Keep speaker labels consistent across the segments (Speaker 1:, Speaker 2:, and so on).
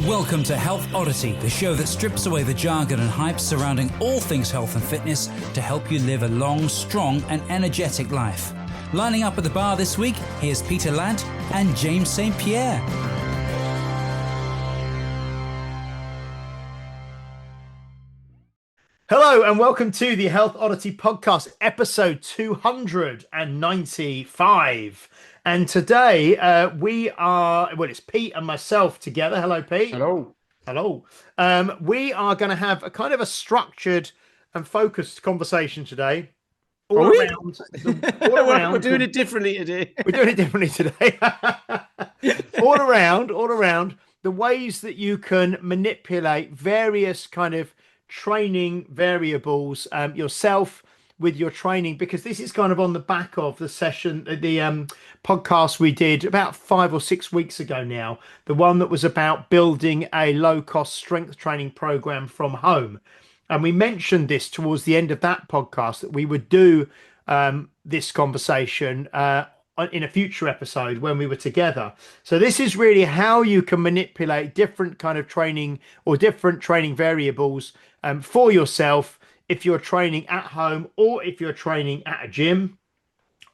Speaker 1: Welcome to Health Oddity, the show that strips away the jargon and hype surrounding all things health and fitness to help you live a long, strong and energetic life. Lining up at the bar this week, here's Peter Ladd and James St. Pierre.
Speaker 2: Hello and welcome to the Health Oddity Podcast, episode 295. And today we are, it's Pete and myself together. Hello, Pete.
Speaker 3: Hello.
Speaker 2: Hello. We are going to have a kind of a structured and focused conversation today. All around.
Speaker 3: We're doing it differently today.
Speaker 2: We're doing it differently today. all around the ways that you can manipulate various kind of training variables yourself with your training, because this is kind of on the back of the session, the podcast we did about 5 or 6 weeks ago now, the one that was about building a low-cost strength training program from home. And we mentioned this towards the end of that podcast, that we would do this conversation in a future episode when we were together. So this is really how you can manipulate different kind of training or different training variables for yourself if you're training at home, or if you're training at a gym,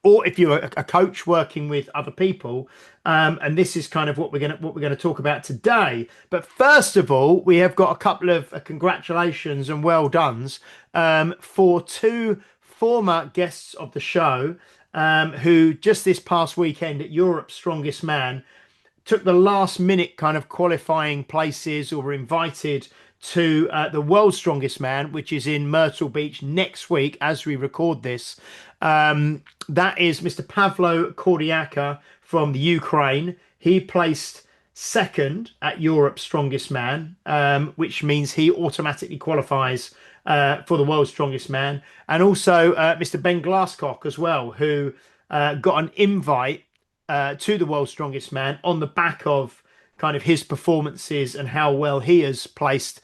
Speaker 2: or if you're a coach working with other people. And this is kind of what we're going to talk about today. But first of all, we have got a couple of congratulations and well dones for two former guests of the show who just this past weekend at Europe's Strongest Man took the last minute kind of qualifying places, or were invited to the World's Strongest Man, which is in Myrtle Beach next week as we record this. That is Mr. Pavlo Kordiaka from the Ukraine. He placed second at Europe's Strongest Man, which means he automatically qualifies for the World's Strongest Man. And also Mr. Ben Glasscock as well, who got an invite to the World's Strongest Man on the back of kind of his performances and how well he has placed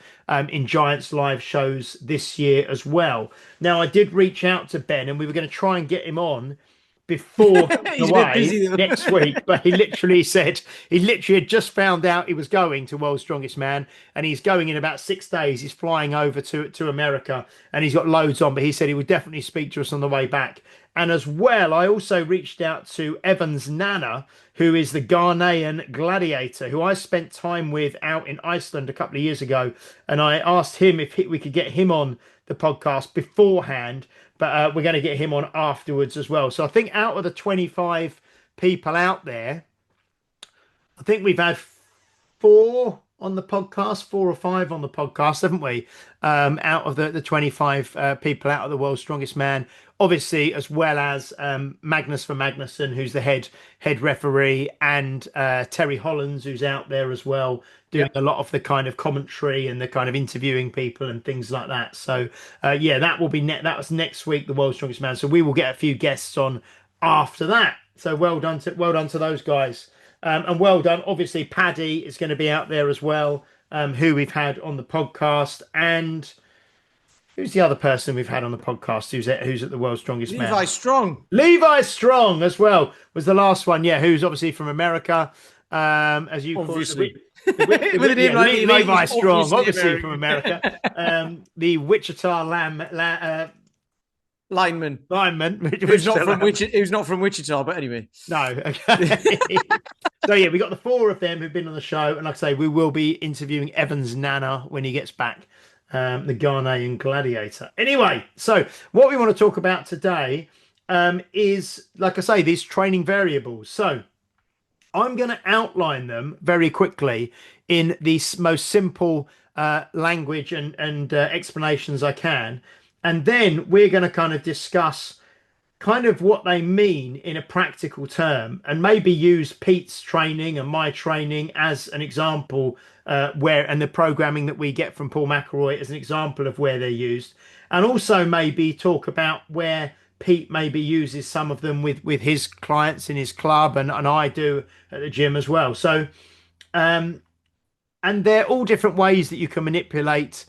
Speaker 2: in Giants live shows this year as well. Now, I did reach out to Ben, and we were going to try and get him on before next week, but he literally said he had just found out he was going to World's Strongest Man, and he's going in about 6 days. He's flying over to America, and he's got loads on, but he said he would definitely speak to us on the way back. And as well, I also reached out to Evans Nana, who is the Ghanaian gladiator, who I spent time with out in Iceland a couple of years ago. And I asked him if we could get him on the podcast beforehand, but we're going to get him on afterwards as well. So I think out of the 25 people out there, I think we've had 4 on the podcast, 4 or 5 on the podcast, haven't we? Out of the 25 people out of the World's Strongest Man, obviously, as well as Magnus for Magnuson, who's the head referee, and Terry Hollands, who's out there as well, doing a lot of the kind of commentary and the kind of interviewing people and things like that. So that will be that was next week, the World's Strongest Man. So we will get a few guests on after that. So well done to those guys. And well done. Obviously, Paddy is going to be out there as well, who we've had on the podcast. And who's the other person we've had on the podcast who's at the World's Strongest Man? Levi Strong as well was the last one. Yeah, who's obviously from America, as you
Speaker 3: obviously.
Speaker 2: Levi Strong, obviously from America. The Wichita lineman.
Speaker 3: Who's not from Wichita, but anyway.
Speaker 2: No. Okay. So yeah, we got the 4 of them who've been on the show, and like I say, we will be interviewing Evans Nana when he gets back, the Ghanaian gladiator. Anyway, so what we want to talk about today is, like I say, these training variables. So I'm going to outline them very quickly in the most simple language and explanations I can. And then we're going to kind of discuss kind of what they mean in a practical term, and maybe use Pete's training and my training as an example, and the programming that we get from Paul McElroy as an example of where they're used. And also maybe talk about where Pete maybe uses some of them with his clients in his club, and I do at the gym as well. So, and they're all different ways that you can manipulate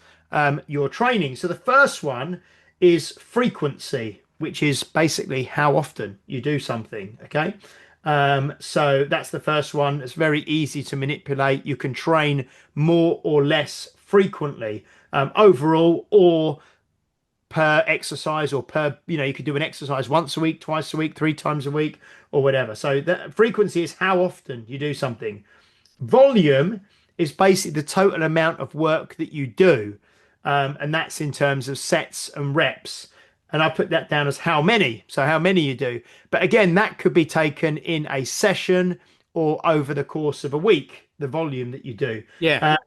Speaker 2: your training. So the first one is frequency, which is basically how often you do something. Okay. So that's the first one. It's very easy to manipulate. You can train more or less frequently, overall, or per exercise, or per, you could do an exercise once a week, twice a week, 3 times a week, or whatever. So the frequency is how often you do something. Volume is basically the total amount of work that you do, and that's in terms of sets and reps. And I put that down as how many, so how many you do. But again, that could be taken in a session or over the course of a week, the volume that you do.
Speaker 3: Yeah.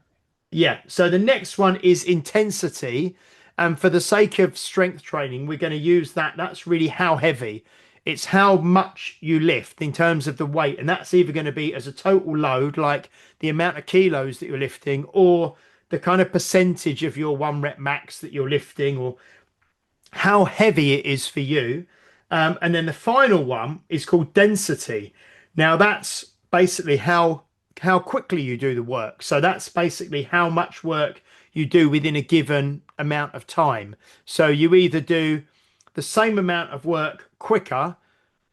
Speaker 2: Yeah. So the next one is intensity. And for the sake of strength training, we're going to use that. That's really how heavy. It's how much you lift in terms of the weight. And that's either going to be as a total load, like the amount of kilos that you're lifting, or the kind of percentage of your 1 rep max that you're lifting, or how heavy it is for you. And then the final one is called density. Now that's basically how quickly you do the work. So that's basically how much work you do within a given amount of time. So you either do the same amount of work quicker,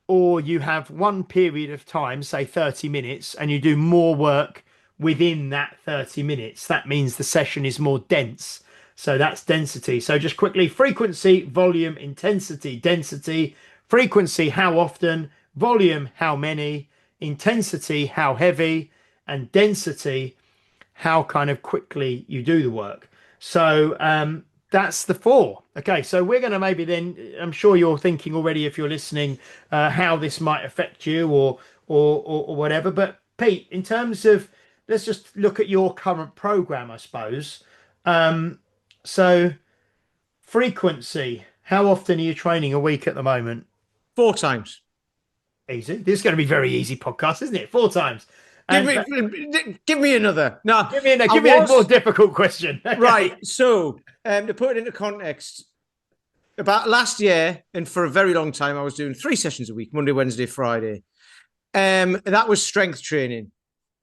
Speaker 2: or you have one period of time, say 30 minutes, and you do more work within that 30 minutes. That means the session is more dense. So that's density. So just quickly: frequency, volume, intensity, density. Frequency, how often; volume, how many; intensity, how heavy; and density, how kind of quickly you do the work. So that's the four. Okay, so we're going to maybe then, I'm sure you're thinking already, if you're listening, how this might affect you, or whatever. But Pete, in terms of, let's just look at your current program, I suppose. So frequency, how often are you training a week at the moment?
Speaker 3: 4 times.
Speaker 2: Easy. This is going to be very easy podcast, isn't it? 4 times.
Speaker 3: Give
Speaker 2: And
Speaker 3: give me another. No,
Speaker 2: give me a more difficult question.
Speaker 3: Right. So, to put it into context, about last year, and for a very long time, I was doing 3 sessions a week: Monday, Wednesday, Friday. That was strength training.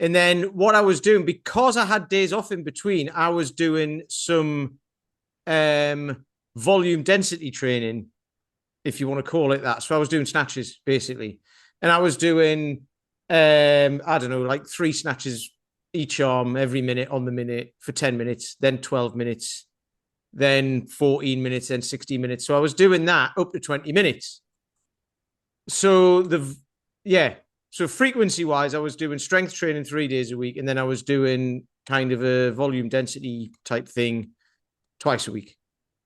Speaker 3: And then what I was doing, because I had days off in between, I was doing some volume density training, if you want to call it that. So I was doing snatches, basically. And I was doing, I don't know, like 3 snatches each arm every minute on the minute for 10 minutes, then 12 minutes, then 14 minutes, then 60 minutes. So I was doing that up to 20 minutes. So so frequency wise, I was doing strength training 3 days a week, and then I was doing kind of a volume density type thing twice a week.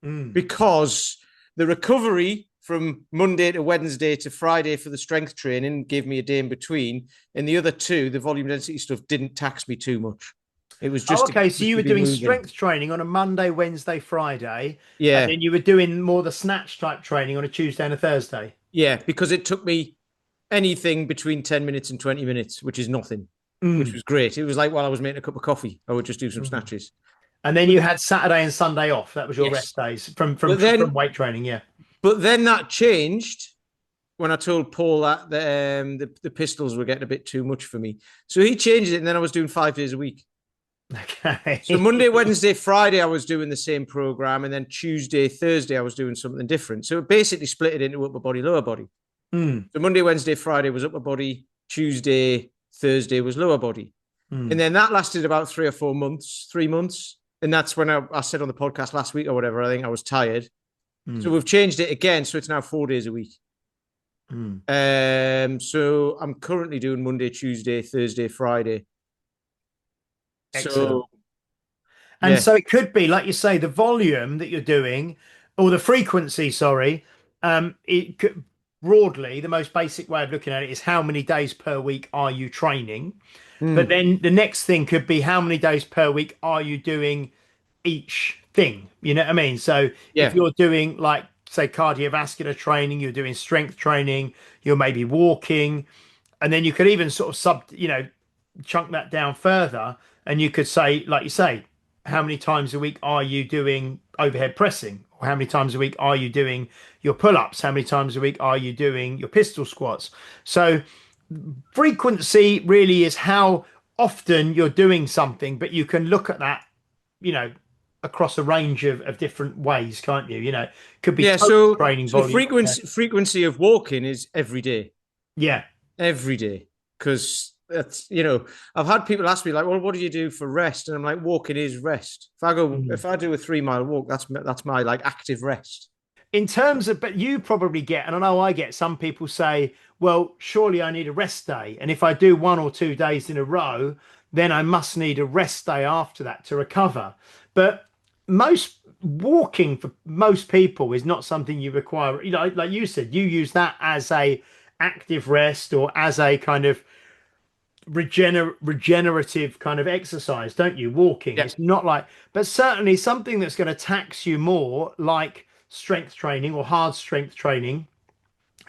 Speaker 3: Because the recovery from Monday to Wednesday to Friday for the strength training gave me a day in between, and the other 2, the volume density stuff, didn't tax me too much. It was just
Speaker 2: okay. So you were doing
Speaker 3: moving.
Speaker 2: strength training on a Monday, Wednesday, Friday,
Speaker 3: Yeah,
Speaker 2: and then you were doing more the snatch type training on a Tuesday and a Thursday.
Speaker 3: yeah, because it took me anything between 10 minutes and 20 minutes, which is nothing, which was great. It was like while I was making a cup of coffee, I would just do some snatches.
Speaker 2: And then you had Saturday and Sunday off. That was your
Speaker 3: Yes.
Speaker 2: rest days from weight training. Yeah.
Speaker 3: But then that changed when I told Paul that the pistols were getting a bit too much for me. So he changed it, and then I was doing 5 days a week.
Speaker 2: Okay.
Speaker 3: So Monday, Wednesday, Friday, I was doing the same program, and then Tuesday, Thursday, I was doing something different. So it basically split it into upper body, lower body. So Monday, Wednesday, Friday was upper body. Tuesday, Thursday was lower body. And then that lasted about 3 or 4 months, 3 months. And that's when I said on the podcast last week or whatever, I think I was tired. So we've changed it again. So it's now 4 days a week. So I'm currently doing Monday, Tuesday, Thursday, Friday.
Speaker 2: Excellent. So it could be, like you say, the volume that you're doing, or the frequency, sorry. It could, broadly, the most basic way of looking at it is how many days per week are you training? But then the next thing could be how many days per week are you doing each thing? You know what I mean? So if you're doing, like, say, cardiovascular training, you're doing strength training, you're maybe walking, and then you could even sort of chunk that down further, and you could say, like you say, how many times a week are you doing overhead pressing? Or how many times a week are you doing your pull-ups? How many times a week are you doing your pistol squats? So frequency really is how often you're doing something, but you can look at that, across a range of different ways, can't you? Could be
Speaker 3: so
Speaker 2: training
Speaker 3: so
Speaker 2: volume.
Speaker 3: frequency of walking is every day.
Speaker 2: Yeah.
Speaker 3: every day, because that's, you know, I've had people ask me like, well, what do you do for rest? And I'm like, walking is rest. If I do a 3 mile walk, that's my like active rest.
Speaker 2: In terms of, but you probably get, and I know I get, some people say, well, surely I need a rest day. And if I do 1 or 2 days in a row, then I must need a rest day after that to recover. But most walking for most people is not something you require. You know, like you said, you use that as a active rest or as a kind of regenerative kind of exercise, don't you? Walking.
Speaker 3: Yeah.
Speaker 2: It's not like, but certainly something that's going to tax you more, like strength training or hard strength training,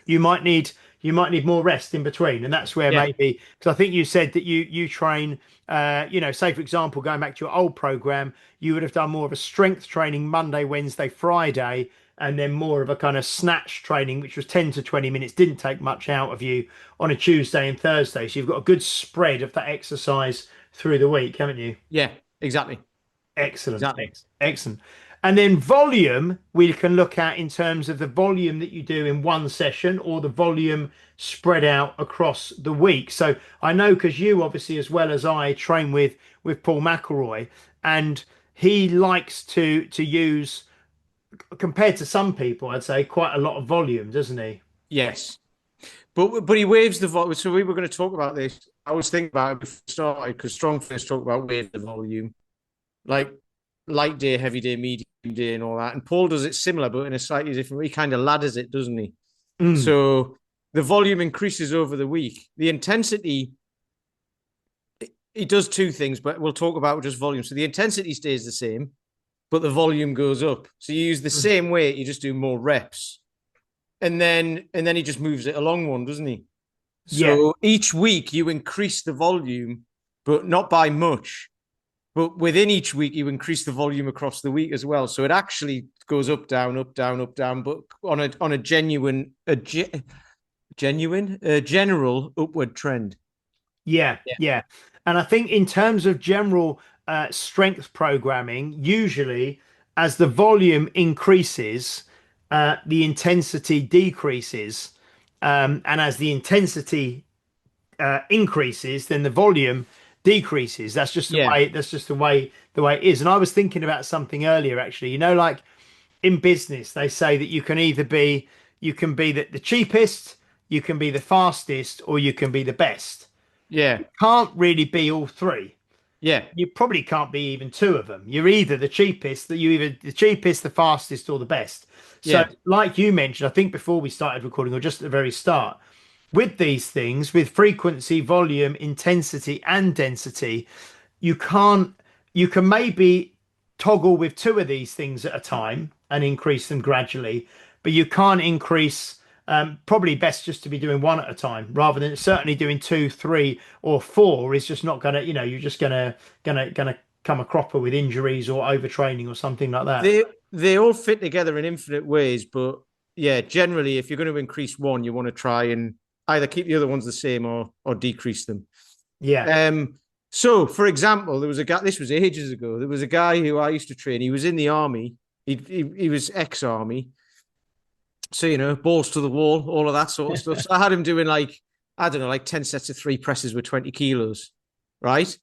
Speaker 2: you might need more rest in between. And that's where
Speaker 3: Yeah.
Speaker 2: maybe, because I think you said that you train, say for example, going back to your old program, you would have done more of a strength training Monday, Wednesday, Friday, and then more of a kind of snatch training, which was 10 to 20 minutes, didn't take much out of you on a Tuesday and Thursday. So you've got a good spread of that exercise through the week, haven't you?
Speaker 3: Yeah. Exactly.
Speaker 2: Excellent,
Speaker 3: Exactly.
Speaker 2: excellent. And then volume, we can look at in terms of the volume that you do in one session or the volume spread out across the week. So I know because you obviously, as well as I, train with Paul McElroy, and he likes to use, compared to some people, I'd say quite a lot of volume, doesn't he?
Speaker 3: Yes. But he waves the volume. So we were going to talk about this. I was thinking about it before we started, because Strong First talk about wave the volume, like light day, heavy day, medium day, and all that. And Paul does it similar, but in a slightly different way. He kind of ladders it, doesn't he?
Speaker 2: Mm,
Speaker 3: So the volume increases over the week. The intensity, he does two things, but we'll talk about just volume. So the intensity stays the same, but the volume goes up. So you use the
Speaker 2: mm.
Speaker 3: same weight, you just do more reps. And then he just moves it along one, doesn't he?
Speaker 2: Yeah,
Speaker 3: So each week you increase the volume, but not by much. But within each week, you increase the volume across the week as well. So it actually goes up, down, up, down, up, down, but on a general upward trend.
Speaker 2: yeah,
Speaker 3: Yeah.
Speaker 2: yeah. And I think in terms of general strength programming, usually as the volume increases, the intensity decreases. And as the intensity increases, then the volume decreases. That's just the
Speaker 3: Yeah.
Speaker 2: way. That's just the way it is. And I was thinking about something earlier, actually. You know, like in business, they say that you can be the cheapest, you can be the fastest, or you can be the best.
Speaker 3: Yeah.
Speaker 2: Can't really be all three.
Speaker 3: Yeah.
Speaker 2: You probably can't be even two of them. You're either the cheapest, the cheapest, the fastest, or the best. So,
Speaker 3: Yeah.
Speaker 2: like you mentioned, I think before we started recording, or just at the very start, with these things, with frequency, volume, intensity, and density, you can't, you can maybe toggle with two of these things at a time and increase them gradually, but you can't increase. Probably best just to be doing one at a time rather than certainly doing two, three, or four is just not gonna, you're just gonna come a cropper with injuries or overtraining or something like that.
Speaker 3: They all fit together in infinite ways, but yeah, generally, if you're going to increase one, you want to try and either keep the other ones the same or decrease them.
Speaker 2: Yeah.
Speaker 3: So, for example, there was a guy. This was ages ago. There was a guy who I used to train. He was in the army. He was ex-army. So, you know, balls to the wall, all of that sort of stuff. So I had him doing like, I don't know, like 10 sets of 3 presses with 20 kilos, right?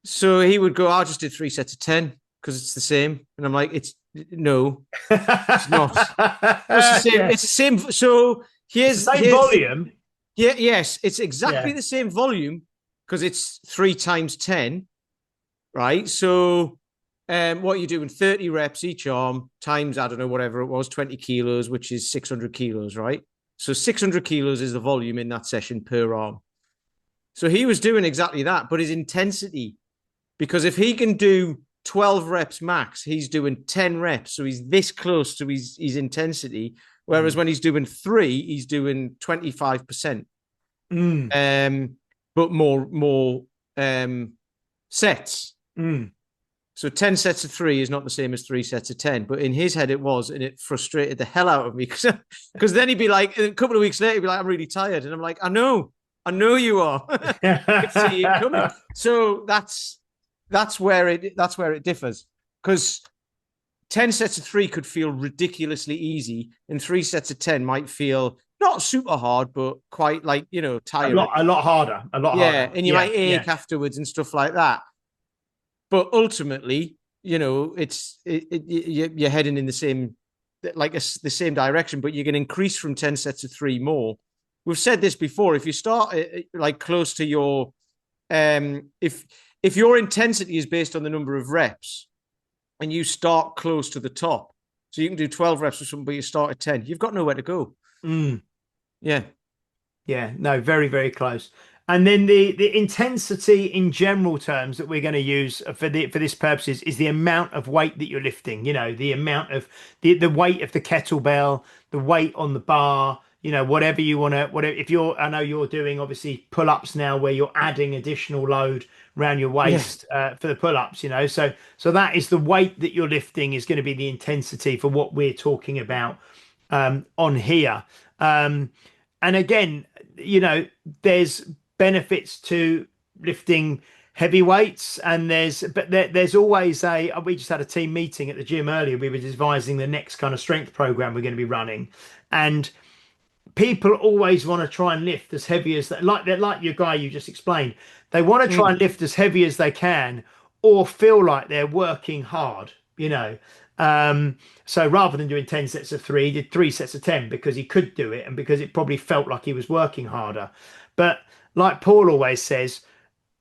Speaker 3: So he would go, I just did 3 sets of 10 because it's the same. And I'm like, no, it's not. It's the same.
Speaker 2: Yeah.
Speaker 3: It's the same. So
Speaker 2: It's the same
Speaker 3: here's
Speaker 2: volume.
Speaker 3: yeah, yes, it's exactly
Speaker 2: Yeah.
Speaker 3: the same volume because it's 3 times 10, right? So what you're doing, 30 reps each arm times, I don't know, whatever it was, 20 kilos, which is 600 kilos, right? So 600 kilos is the volume in that session per arm. So he was doing exactly that, but his intensity, because if he can do 12 reps max, he's doing 10 reps. So he's this close to his intensity. Whereas when he's doing 3, he's doing 25%.
Speaker 2: Mm.
Speaker 3: But more sets.
Speaker 2: Mm.
Speaker 3: So 10 sets of 3 is not the same as 3 sets of 10. But in his head, it was. And it frustrated the hell out of me. Because then he'd be like, a couple of weeks later, he'd be like, I'm really tired. And I'm like, I know you are. I can see it coming. So that's where it differs. Because 10 sets of 3 could feel ridiculously easy, and 3 sets of 10 might feel not super hard, but quite like,
Speaker 2: A
Speaker 3: tiring.
Speaker 2: lot, a lot harder, a lot
Speaker 3: Yeah.
Speaker 2: harder.
Speaker 3: And you
Speaker 2: Yeah,
Speaker 3: might
Speaker 2: yeah.
Speaker 3: ache afterwards and stuff like that. But ultimately, you're heading in the same, the same direction, but you can increase from 10 sets to 3 more. We've said this before. If you start like close to your, if your intensity is based on the number of reps and you start close to the top, so you can do 12 reps or something, but you start at 10, you've got nowhere to go.
Speaker 2: Mm.
Speaker 3: Yeah.
Speaker 2: Yeah, no, very, very close. And then the intensity in general terms that we're going to use for this purposes is the amount of weight that you're lifting. The amount of the weight of the kettlebell, the weight on the bar. Whatever you want to. Whatever I know you're doing obviously pull-ups now where you're adding additional load around your
Speaker 3: Yeah.
Speaker 2: waist for the pull-ups. So that is the weight that you're lifting is going to be the intensity for what we're talking about on here. And again, there's benefits to lifting heavy weights, and there's always we just had a team meeting at the gym earlier. We were devising the next kind of strength program we're going to be running, and people always want to try and lift as heavy as that, like your guy you just explained. They want to try and lift as heavy as they can, or feel like they're working hard. So rather than doing 10 sets of 3, he did 3 sets of 10 because he could do it and because it probably felt like he was working harder. But like Paul always says,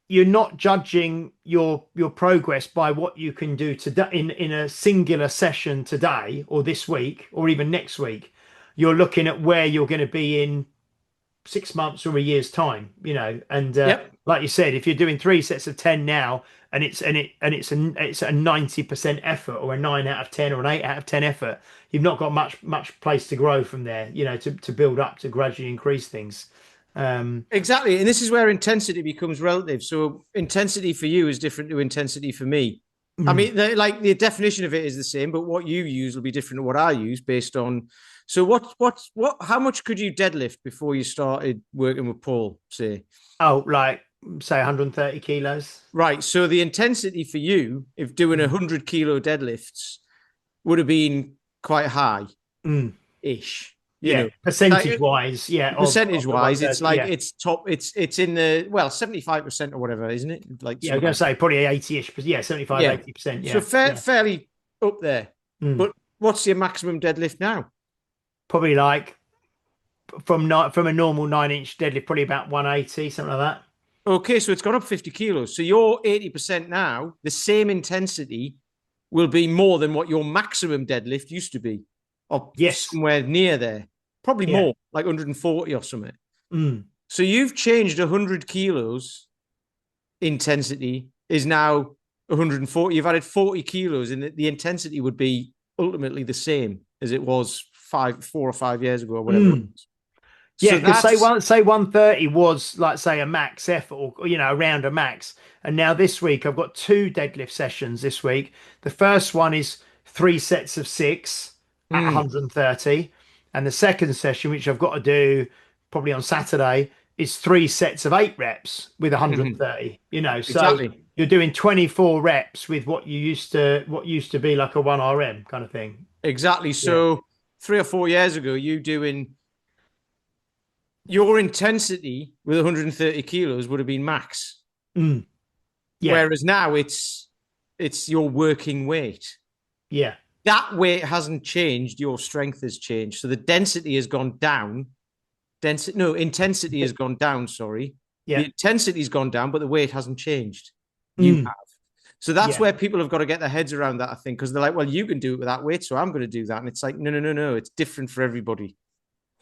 Speaker 2: you're not judging your progress by what you can do today in a singular session today or this week or even next week. You're looking at where you're going to be in 6 months or a year's time, and
Speaker 3: Yep.
Speaker 2: like you said, if you're doing 3 sets of 10 now and it's a 90% effort or a 9 out of 10 or an 8 out of 10 effort, you've not got much place to grow from there, to build up, to gradually increase things.
Speaker 3: Exactly. And this is where intensity becomes relative. So intensity for you is different to intensity for me. I mean, the definition of it is the same, but what you use will be different to what I use based on. So how much could you deadlift before you started working with Paul, say?
Speaker 2: Oh, like say 130 kilos.
Speaker 3: Right. So the intensity for you, if doing 100-kilo deadlifts, would have been quite high-ish.
Speaker 2: Yeah, percentage wise, yeah.
Speaker 3: Percentage wise, it's like
Speaker 2: yeah.
Speaker 3: it's top. It's in the 75% or whatever, isn't it? Like
Speaker 2: Yeah, I'm going to say probably 80-ish, but yeah, 75,
Speaker 3: yeah.
Speaker 2: 80%. Yeah.
Speaker 3: So fairly up there. But what's your maximum deadlift now?
Speaker 2: Probably like from a normal 9-inch deadlift, probably about 180, something like that.
Speaker 3: Okay, so it's gone up 50 kilos. So you're 80% now. The same intensity will be more than what your maximum deadlift used to be, or somewhere near there. Probably more, like 140 or something. So you've changed 100 kilos. Intensity is now 140. You've added 40 kilos, and the intensity would be ultimately the same as it was 4 or 5 years ago, or whatever it was.
Speaker 2: Yeah, because say 130 was like say a max effort, or around a max. And now this week I've got 2 deadlift sessions this week. The first one is 3 sets of 6 at 130, and the second session, which I've got to do probably on Saturday, is 3 sets of 8 reps with 130. So you're doing 24 reps with what used to be like a 1 RM kind of thing.
Speaker 3: Exactly. So 3 or 4 years ago, you doing your intensity with 130 kilos would have been max.
Speaker 2: Yeah.
Speaker 3: Whereas now it's your working weight.
Speaker 2: Yeah.
Speaker 3: That weight hasn't changed. Your strength has changed. So the density has gone down. Intensity has gone down. Sorry.
Speaker 2: Yeah.
Speaker 3: The intensity's gone down, but the weight hasn't changed. You have. So that's where people have got to get their heads around that, I think, because they're like, well, you can do it with that weight, so I'm going to do that. And it's like, no. It's different for everybody.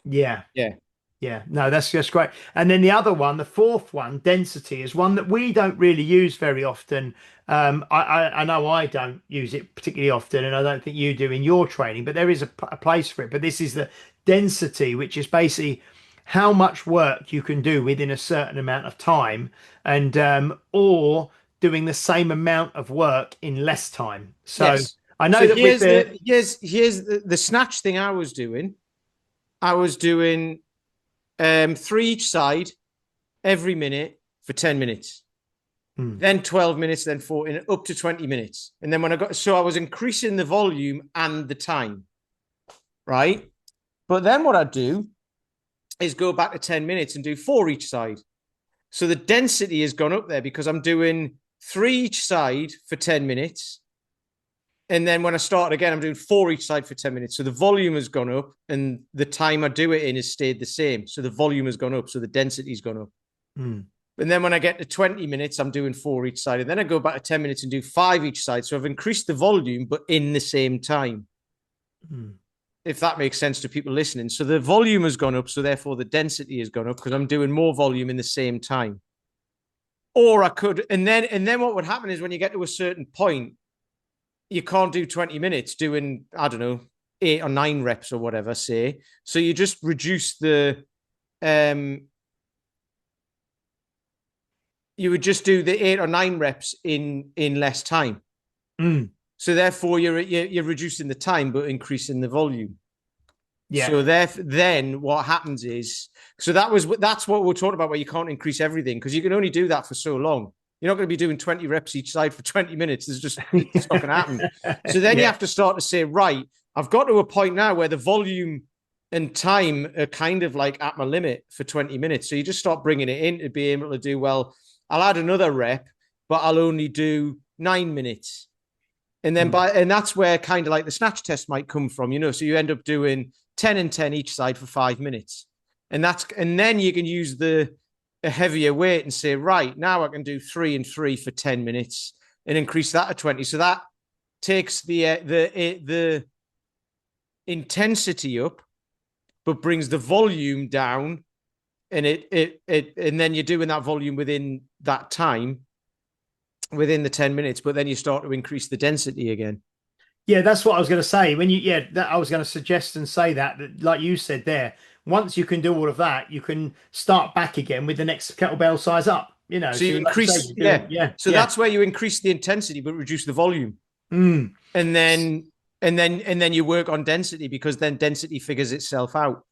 Speaker 2: Yeah.
Speaker 3: Yeah.
Speaker 2: Yeah, no, that's just great. And then the other one, the fourth one, density, is one that we don't really use very often. I know I don't use it particularly often, and I don't think you do in your training, but there is a place for it. But this is the density, which is basically how much work you can do within a certain amount of time, and or doing the same amount of work in less time. So I know that
Speaker 3: here's the snatch thing I was doing. I was doing 3 each side every minute for 10 minutes, then 12 minutes, then 14, up to 20 minutes. And then I was increasing the volume and the time, right? But then what I'd do is go back to 10 minutes and do 4 each side. So the density has gone up there because I'm doing 3 each side for 10 minutes. And then when I start again, I'm doing 4 each side for 10 minutes. So the volume has gone up and the time I do it in has stayed the same. So the volume has gone up. So the density has gone up.
Speaker 2: Mm.
Speaker 3: And then when I get to 20 minutes, I'm doing 4 each side. And then I go back to 10 minutes and do 5 each side. So I've increased the volume, but in the same time.
Speaker 2: Mm.
Speaker 3: If that makes sense to people listening. So the volume has gone up. So therefore the density has gone up because I'm doing more volume in the same time. Or I could, and then what would happen is when you get to a certain point, you can't do 20 minutes doing, I don't know, 8 or 9 reps or whatever, say. So you just reduce the, you would just do the 8 or 9 reps in less time.
Speaker 2: Mm.
Speaker 3: So therefore you're reducing the time, but increasing the volume.
Speaker 2: Yeah.
Speaker 3: So then what happens is, so that's what we're talking about, where you can't increase everything because you can only do that for so long. You're not going to be doing 20 reps each side for 20 minutes. It's not going to happen. So then you have to start to say, right, I've got to a point now where the volume and time are kind of like at my limit for 20 minutes. So you just start bringing it in to be able to do, well, I'll add another rep, but I'll only do 9 minutes. And then and that's where kind of like the snatch test might come from, so you end up doing 10 and 10 each side for 5 minutes. And then you can use a heavier weight and say, right, now I can do 3 and 3 for 10 minutes and increase that to 20. So that takes the intensity up, but brings the volume down. And and then you're doing that volume within that time, within the 10 minutes, but then you start to increase the density again.
Speaker 2: Yeah, that's what I was going to say. I was going to suggest and say that, like you said there, once you can do all of that, you can start back again with the next kettlebell size up.
Speaker 3: So you increase, So that's where you increase the intensity but reduce the volume, and then you work on density because then density figures itself out.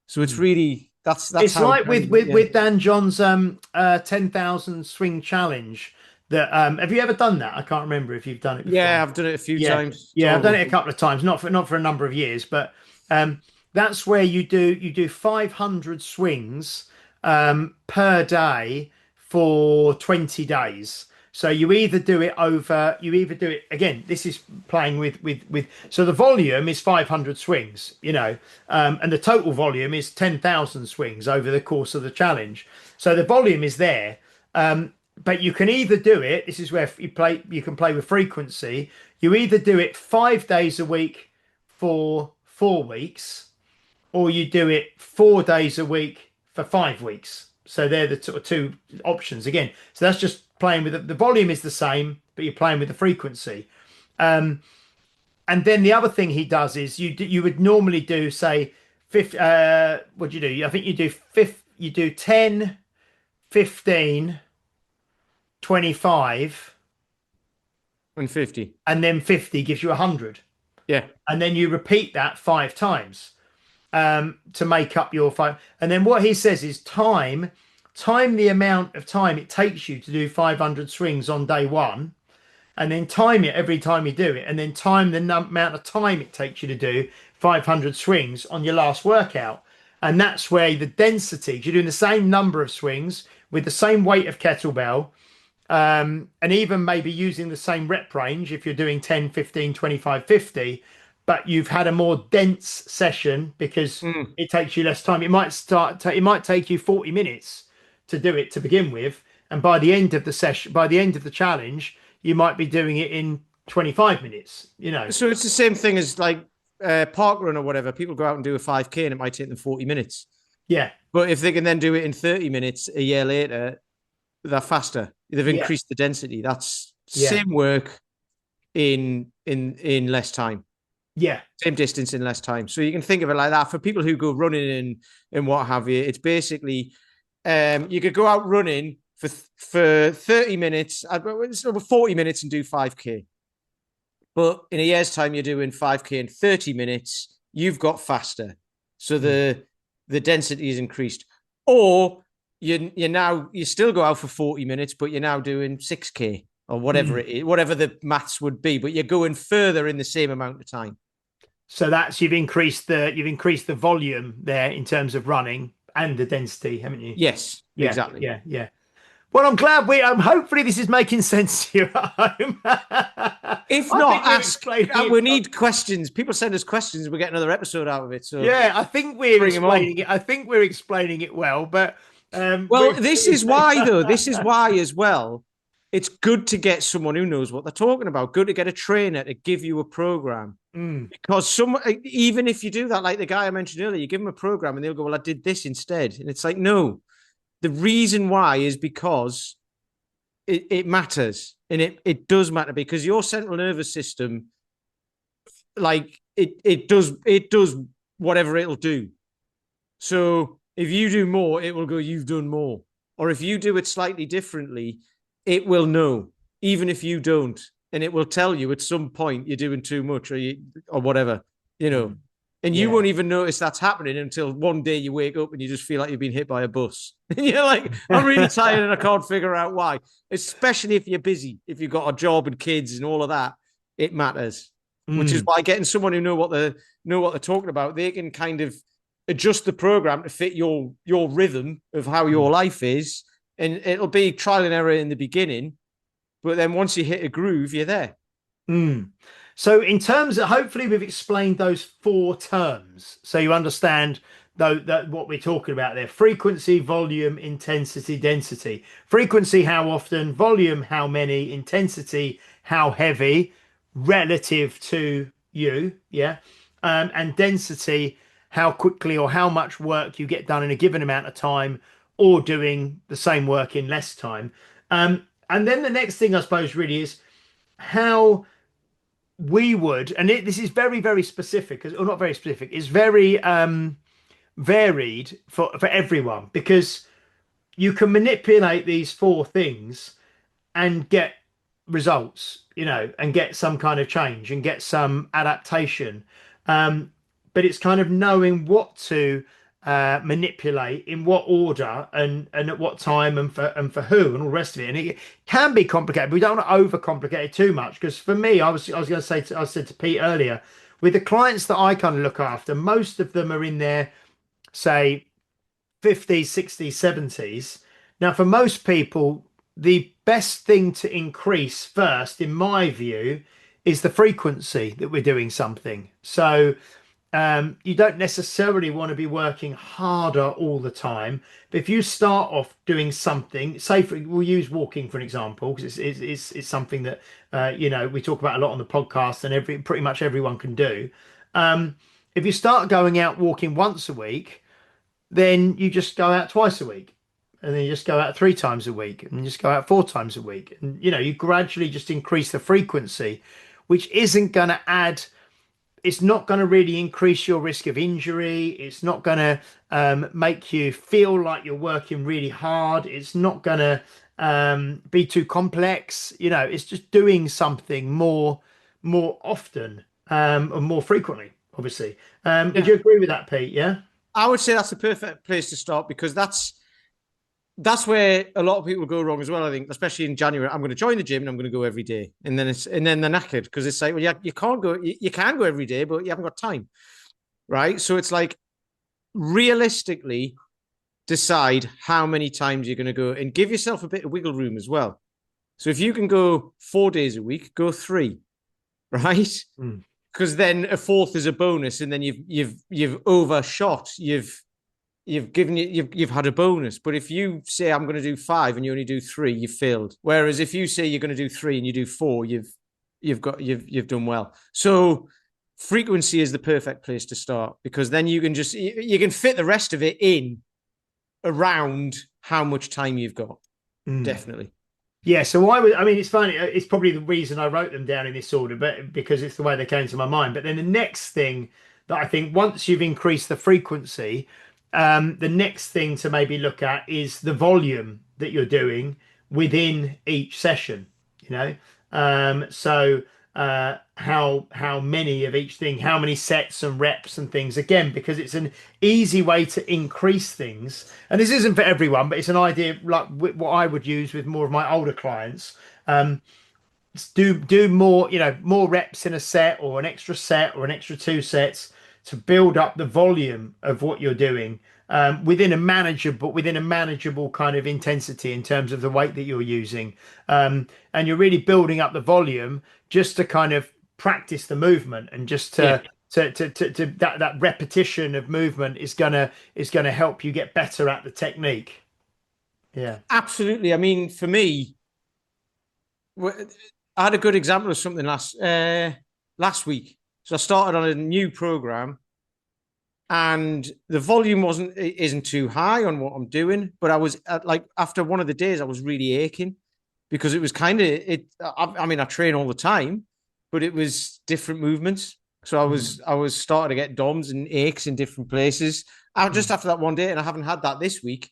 Speaker 3: So it's really that's
Speaker 2: it's
Speaker 3: how
Speaker 2: like with Dan John's 10,000 swing challenge. That have you ever done that? I can't remember if you've done it before.
Speaker 3: Yeah, I've done it a few times.
Speaker 2: Yeah, I've done it a couple of times, not for a number of years, but that's where you do 500 swings per day for 20 days. So you either do it again. This is playing with so the volume is 500 swings, and the total volume is 10,000 swings over the course of the challenge. So the volume is there. But you can either do it, this is where you can play with frequency. You either do it 5 days a week for 4 weeks, or you do it 4 days a week for 5 weeks. So they're the sort of two options again. So that's just playing with the volume is the same, but you're playing with the frequency. And then the other thing he does is you would normally do, say, what do you do? I think you do 10, 15, 25
Speaker 3: and 50,
Speaker 2: and then 50 gives you 100.
Speaker 3: Yeah,
Speaker 2: and then you repeat that 5 times to make up your 5. And then what he says is time the amount of time it takes you to do 500 swings on day 1, and then time it every time you do it, and then time the amount of time it takes you to do 500 swings on your last workout. And that's where the density, you're doing the same number of swings with the same weight of kettlebell, and even maybe using the same rep range if you're doing 10, 15, 25, 50, but you've had a more dense session because it takes you less time. It might take you 40 minutes to do it to begin with, and by the end of the session, by the end of the challenge, you might be doing it in 25 minutes.
Speaker 3: So it's the same thing as like park run or whatever. People go out and do a 5K and it might take them 40 minutes.
Speaker 2: Yeah,
Speaker 3: but if they can then do it in 30 minutes a year later, they're faster. They've increased the density. That's same work in less time.
Speaker 2: Yeah.
Speaker 3: Same distance in less time. So you can think of it like that. For people who go running and what have you, it's basically you could go out running for 30 minutes, 40 minutes and do 5K. But in a year's time, you're doing 5K in 30 minutes. You've got faster. So the density is increased. Or you still go out for 40 minutes, but you're now doing 6K or whatever it is, whatever the maths would be, but you're going further in the same amount of time.
Speaker 2: So that's you've increased the volume there in terms of running, and the density, haven't you?
Speaker 3: Yes,
Speaker 2: Yeah,
Speaker 3: exactly.
Speaker 2: yeah, yeah. Well, I'm glad hopefully this is making sense to you at home.
Speaker 3: If
Speaker 2: I
Speaker 3: not,
Speaker 2: think we're
Speaker 3: ask.
Speaker 2: explaining it.
Speaker 3: We need questions. People send us questions. We get another episode out of it. So
Speaker 2: Yeah, I think we're
Speaker 3: bring them on.
Speaker 2: explaining it. I think we're explaining it well, but
Speaker 3: Well, this is why, though. This is why, as well, it's good to get someone who knows what they're talking about. Good to get a trainer to give you a program.
Speaker 2: Mm,
Speaker 3: Because even if you do that, like the guy I mentioned earlier, you give them a program and they'll go, "Well, I did this instead," and it's like, no. The reason why is because it matters, and it does matter because your central nervous system, like it does whatever it'll do. So if you do more, it will go, "You've done more," or if you do it slightly differently, it will know, even if you don't, and it will tell you at some point you're doing too much or whatever, you know.
Speaker 2: mm,
Speaker 3: And you
Speaker 2: yeah.
Speaker 3: won't even notice that's happening until one day you wake up and you just feel like you've been hit by a bus. And you're like, I'm really tired and I can't figure out why. Especially if you're busy, if you've got a job and kids and all of that, it matters. Which is
Speaker 2: Mm,
Speaker 3: why getting someone who know what they're talking about, they can kind of adjust the program to fit your rhythm of how your
Speaker 2: mm.
Speaker 3: life is. And it'll be trial and error in the beginning, but then once you hit a groove, you're there.
Speaker 2: Mm. So, in terms of, hopefully, we've explained those four terms, so you understand though that what we're talking about there: frequency, volume, intensity, density. Frequency, how often; volume, how many; intensity, how heavy, relative to you, yeah, and density, how quickly or how much work you get done in a given amount of time, or doing the same work in less time. And then the next thing, I suppose, really is how we would, and this is very, very specific, or not very specific, it's very varied for everyone, because you can manipulate these four things and get results, and get some kind of change and get some adaptation. Um, but it's kind of knowing what to manipulate in what order and at what time and for who and all the rest of it. And it can be complicated, but we don't want to overcomplicate it too much. Because for me, I was going to say, I said to Pete earlier, with the clients that I kind of look after, most of them are in their, say, 50s, 60s, 70s. Now, for most people, the best thing to increase first, in my view, is the frequency that we're doing something. So you don't necessarily want to be working harder all the time. But if you start off doing something, say we'll use walking for an example, because it's something that we talk about a lot on the podcast, and pretty much everyone can do. If you start going out walking once a week, then you just go out twice a week, and then you just go out 3 times a week, and you just go out 4 times a week, and you gradually just increase the frequency, which isn't going to add. It's not going to really increase your risk of injury. It's not going to make you feel like you're working really hard. It's not going to be too complex. It's just doing something more often, and more frequently, obviously. Would
Speaker 3: Yeah.
Speaker 2: you agree with that, Pete? Yeah.
Speaker 3: I would say that's the perfect place to start because that's where a lot of people go wrong as well. I think, especially in January, I'm going to join the gym and I'm going to go every day, and then they're knackered because it's like, well, you can't go, you can go every day, but you haven't got time, right? So it's like realistically decide how many times you're going to go and give yourself a bit of wiggle room as well. So if you can go 4 days a week, go 3, right?
Speaker 2: Mm.
Speaker 3: Because then a fourth is a bonus, and then you've overshot. You've had a bonus. But if you say I'm going to do 5 and you only do 3, you've failed. Whereas if you say you're going to do 3 and you do 4, you've done well. So frequency is the perfect place to start because then you can fit the rest of it in around how much time you've got.
Speaker 2: Mm.
Speaker 3: Definitely.
Speaker 2: Yeah, so I mean, it's funny. It's probably the reason I wrote them down in this order, but because it's the way they came to my mind. But then the next thing that I think, once you've increased the frequency, the next thing to maybe look at is the volume that you're doing within each session. So how many of each thing, how many sets and reps and things. Again, because it's an easy way to increase things, and this isn't for everyone, but it's an idea like what I would use with more of my older clients. Do more, more reps in a set, or an extra 2 sets, to build up the volume of what you're doing. within a manageable kind of intensity in terms of the weight that you're using. And you're really building up the volume just to kind of practice the movement, and just
Speaker 3: Yeah,
Speaker 2: to that repetition of movement is gonna help you get better at the technique. Yeah.
Speaker 3: absolutely. I mean, for me, I had a good example of something last week. So I started on a new program, and the volume isn't too high on what I'm doing, but I was like, after one of the days, I was really aching because it was kind of it. I mean, I train all the time, but it was different movements. So I was starting to get DOMs and aches in different places. I just after that one day, and I haven't had that this week.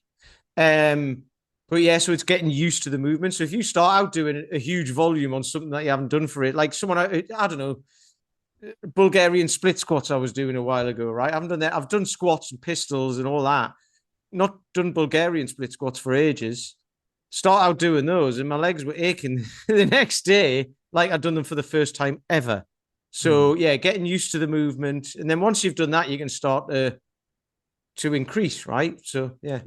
Speaker 3: But yeah, so it's getting used to the movement. So if you start out doing a huge volume on something that you haven't done for it, like someone, I don't know, Bulgarian split squats I was doing a while ago, right? I haven't done that. I've done squats and pistols and all that. Not done Bulgarian split squats for ages. Start out doing those, and my legs were aching the next day, like I'd done them for the first time ever. So yeah, getting used to the movement, and then once you've done that, you can start to increase, right? So yeah.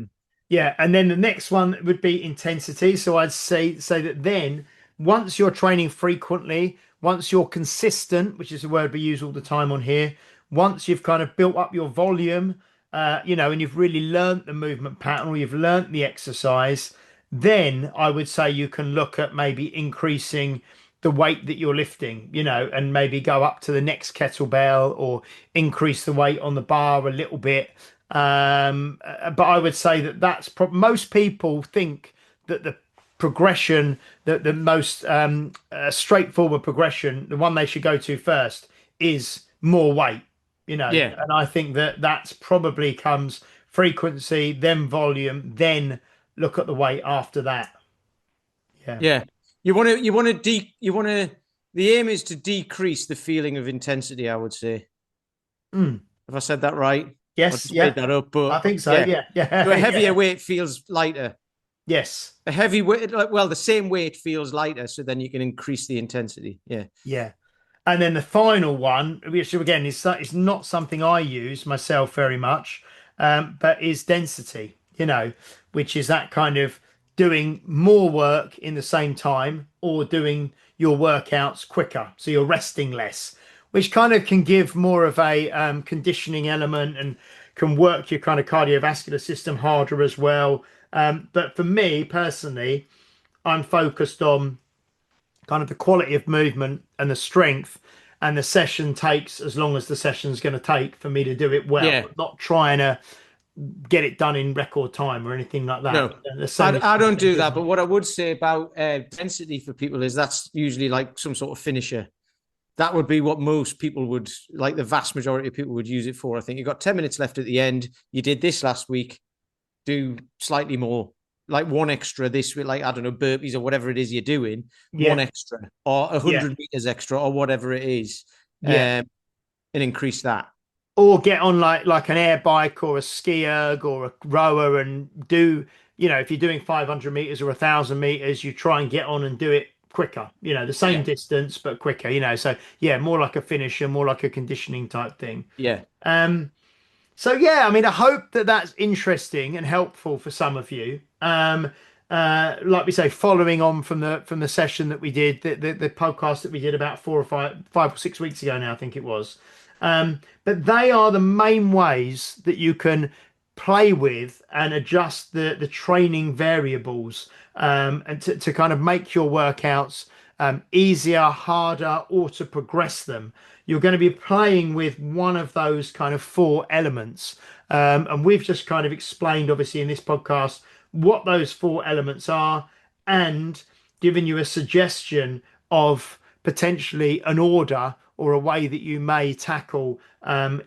Speaker 2: Yeah, and then the next one would be intensity. So I'd say that then once you're training frequently, once you're consistent, which is a word we use all the time on here, once you've kind of built up your volume, and you've really learnt the movement pattern, or you've learnt the exercise, then I would say you can look at maybe increasing the weight that you're lifting, and maybe go up to the next kettlebell, or increase the weight on the bar a little bit. But I would say that most people think that the progression, that the most straightforward progression, the one they should go to first, is more weight.
Speaker 3: Yeah.
Speaker 2: And I think that that's probably comes frequency, then volume, then look at the weight after that. Yeah.
Speaker 3: Yeah. The aim is to decrease the feeling of intensity, I would say.
Speaker 2: Mm.
Speaker 3: Have I said that right? I
Speaker 2: Yes.
Speaker 3: just
Speaker 2: Yeah.
Speaker 3: made that up,
Speaker 2: I
Speaker 3: but
Speaker 2: think so.
Speaker 3: yeah.
Speaker 2: Yeah. Yeah.
Speaker 3: So a heavier
Speaker 2: Yeah.
Speaker 3: weight feels lighter.
Speaker 2: Yes.
Speaker 3: A heavy weight, well, the same weight feels lighter, so then you can increase the intensity. Yeah.
Speaker 2: Yeah. And then the final one, which again is not something I use myself very much, but is density, which is that kind of doing more work in the same time, or doing your workouts quicker. So you're resting less, which kind of can give more of a conditioning element, and can work your kind of cardiovascular system harder as well. But for me personally, I'm focused on kind of the quality of movement and the strength, and the session takes as long as the session's going to take for me to do it well.
Speaker 3: Yeah.
Speaker 2: I'm not trying to get it done in record time or anything like that.
Speaker 3: No,
Speaker 2: The same
Speaker 3: I don't do that. But what I would say about density for people is that's usually like some sort of finisher. That would be what most people would, like the vast majority of people would use it for. I think you've got 10 minutes left at the end. You did this last week. Do slightly more, like one extra this week, like, I don't know, burpees or whatever it is you're doing, one
Speaker 2: Yeah.
Speaker 3: extra or 100 meters extra or whatever it is,
Speaker 2: Yeah.
Speaker 3: and increase that.
Speaker 2: Or get on like an air bike or a ski erg or a rower, and do, if you're doing 500 meters or 1,000 meters, you try and get on and do it quicker, the same
Speaker 3: Yeah.
Speaker 2: distance but quicker. So yeah, more like a finisher, more like a conditioning type thing.
Speaker 3: Yeah.
Speaker 2: So yeah, I mean, I hope that that's interesting and helpful for some of you. Like we say, following on from the session that we did, the podcast that we did about 5 or 6 weeks ago now, I think it was. But they are the main ways that you can play with and adjust the training variables, and to kind of make your workouts easier, harder, or to progress them. You're going to be playing with one of those kind of four elements. And we've just kind of explained, obviously, in this podcast, what those four elements are, and given you a suggestion of potentially an order or a way that you may tackle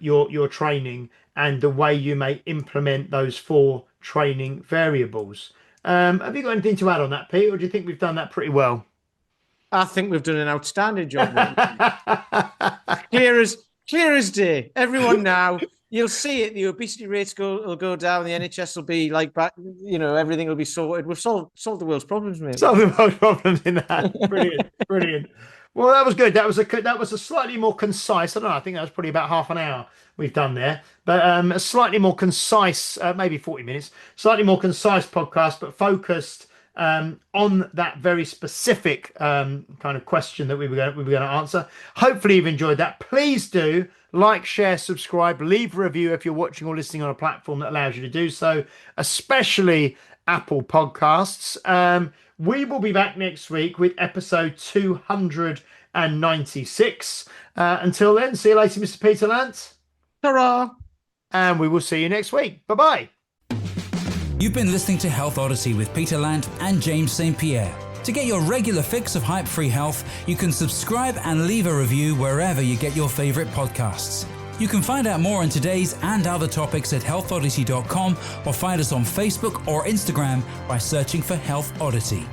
Speaker 2: your training, and the way you may implement those four training variables. Have you got anything to add on that, Pete, or do you think we've done that pretty well?
Speaker 3: I think we've done an outstanding job. Clear as day. Everyone now, you'll see it. The obesity rates will go down. The NHS will be like back. Everything will be sorted. We've solved the world's problems, mate.
Speaker 2: Solve the world's problems in that. Brilliant, brilliant. Well, that was good. That was a slightly more concise. I don't know. I think that was probably about half an hour we've done there, but a slightly more concise, maybe 40 minutes, slightly more concise podcast, but focused on that very specific kind of question that we were going to answer. Hopefully, you've enjoyed that. Please do like, share, subscribe, leave a review if you're watching or listening on a platform that allows you to do so, especially Apple Podcasts. We will be back next week with episode 296. Until then, see you later, Mr. Peter Lance.
Speaker 3: Ta-ra!
Speaker 2: And we will see you next week. Bye-bye.
Speaker 1: You've been listening to Health Odyssey with Peter Lant and James St. Pierre. To get your regular fix of hype-free health, you can subscribe and leave a review wherever you get your favorite podcasts. You can find out more on today's and other topics at healthodyssey.com or find us on Facebook or Instagram by searching for Health Odyssey.